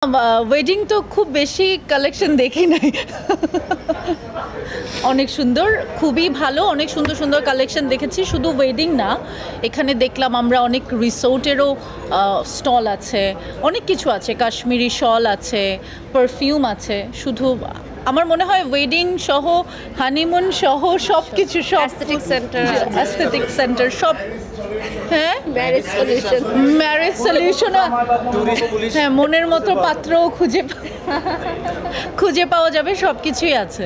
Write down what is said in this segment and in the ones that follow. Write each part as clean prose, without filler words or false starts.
Wedding তো খুব বেশি কালেকশন দেখি নাই। অনেক সুন্দর, খুবই ভালো, অনেক সুন্দর সুন্দর কালেকশন দেখেছি। শুধু ওয়েডিং না, এখানে দেখলাম আমরা অনেক রিসোর্টেরও স্টল আছে, অনেক কিছু আছে, কাশ্মীরি শল আছে, পারফিউম আছে। শুধু আমার মনে হয় ওয়েডিং সহ, হানিমুন সহ সব কিছু, সব অ্যাস্থেটিক সেন্টার সব। হ্যাঁ, ম্যারেজ সলিউশন, হ্যাঁ, মনের মতো পাত্রও খুঁজে পাওয়া যাবে, সব কিছুই আছে।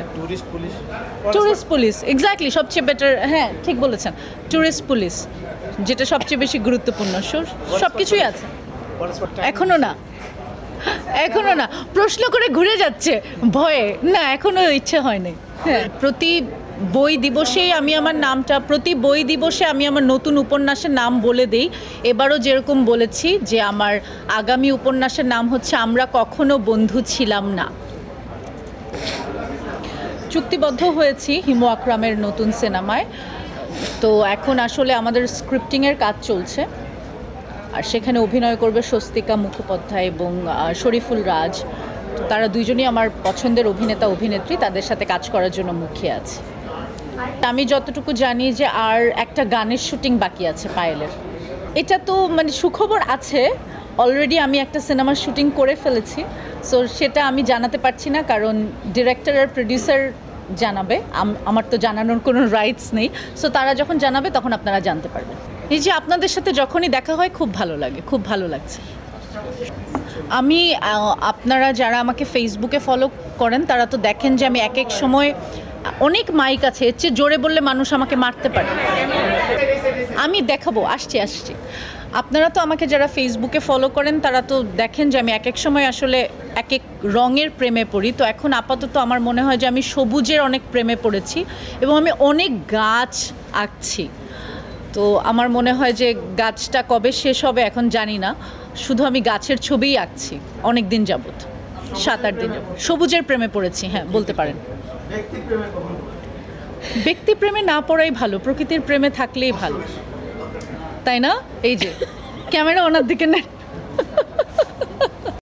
ট্যুরিস্ট পুলিশ, এক্স্যাক্টলি, সবচেয়ে বেটার। হ্যাঁ, ঠিক বলেছেন, ট্যুরিস্ট পুলিশ, যেটা সবচেয়ে বেশি গুরুত্বপূর্ণ। সব কিছুই আছে। এখনো না, প্রশ্ন করে ঘুরে যাচ্ছে ভয়ে, না এখনো ইচ্ছে হয়নি। হ্যাঁ, প্রতি বই দিবসে আমি আমার নতুন উপন্যাসের নাম বলে দিই। এবারও যেরকম বলেছি যে আমার আগামী উপন্যাসের নাম হচ্ছে আমরা কখনো বন্ধু ছিলাম না। চুক্তিবদ্ধ হয়েছি হিমু আকরামের নতুন সিনেমায়। তো এখন আসলে আমাদের স্ক্রিপ্টিংয়ের কাজ চলছে, আর সেখানে অভিনয় করবে স্বস্তিকা মুখোপাধ্যায় এবং শরীফুল রাজ। তারা দুইজনই আমার পছন্দের অভিনেতা অভিনেত্রী, তাদের সাথে কাজ করার জন্য মুখিয়ে আছে। আমি যতটুকু জানি যে আর একটা গানের শুটিং বাকি আছে পায়েলের। এটা তো মানে সুখবর আছে, অলরেডি আমি একটা সিনেমার শুটিং করে ফেলেছি। সো সেটা আমি জানাতে পারছি না, কারণ ডিরেক্টর আর প্রডিউসার জানাবে, আমার তো জানানোর কোনো রাইটস নেই। সো তারা যখন জানাবে তখন আপনারা জানতে পারবেন। এই যে আপনাদের সাথে যখনই দেখা হয় খুব ভালো লাগে, খুব ভালো লাগছে। আমি আপনারা যারা আমাকে ফেসবুকে ফলো করেন তারা তো দেখেন যে আমি এক এক সময় অনেক মাইক আছে, এর চেয়ে জোরে বললে মানুষ আমাকে মারতে পারে। আমি দেখাবো, আসছি। আপনারা তো আমাকে যারা ফেসবুকে ফলো করেন তারা তো দেখেন যে আমি এক এক সময় আসলে এক এক রঙের প্রেমে পড়ি। তো এখন আপাতত আমার মনে হয় যে আমি সবুজের অনেক প্রেমে পড়েছি এবং আমি অনেক গাছ আঁকছি। তো আমার মনে হয় যে গাছটা কবে শেষ হবে এখন জানি না, শুধু আমি গাছের ছবিই আঁকছি অনেক দিন যাবত, 7-8 দিন যাবত। সবুজের প্রেমে পড়েছি, হ্যাঁ বলতে পারেন। ব্যক্তি প্রেমে না পড়াই ভালো, প্রকৃতির প্রেমে থাকলেই ভালো, তাই না? এই যে ক্যামেরা ওনার দিকে নেন।